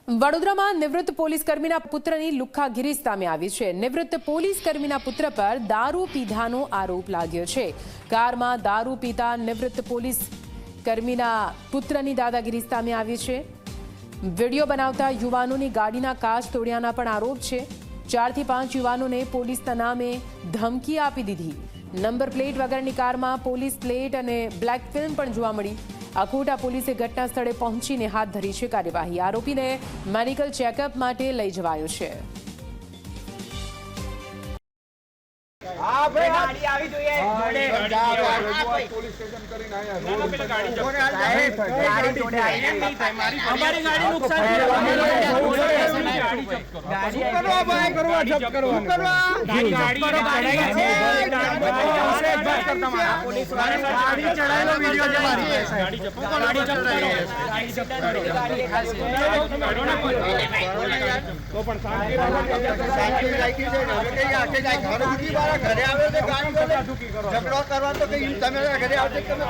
વડોદરામાં નિવૃત્ત પોલીસ કર્મીના પુત્રની લુખ્ખાગીરી સામે આવી છે। નિવૃત્ત પોલીસ કર્મીના પુત્ર પર દારૂ પીધાનો આરોપ લાગ્યો છે। કારમાં દારૂ પીતા નિવૃત્ત પોલીસ કર્મીના પુત્રની દાદાગીરી સામે આવી છે। વિડિયો બનાવતા યુવાનોની ગાડીના કાચ તોડ્યાના પણ આરોપ છે। 4 થી 5 યુવાનોને પોલીસના નામે ધમકી આપી દીધી। નંબર પ્લેટ વગરની કારમાં પોલીસ પ્લેટ અને બ્લેક ફિલ્મ પણ જોવા મળી। અકોટા પોલીસે ઘટના સ્થળે પહોંચીને હાથ ધરી છે કાર્યવાહી। આરોપીને મેડિકલ ચેકઅપ માટે લઈ જવાયો છે। ઘરે આવે ઝઘડો કરવા તો કઈ તમે ઘરે આવજો તમે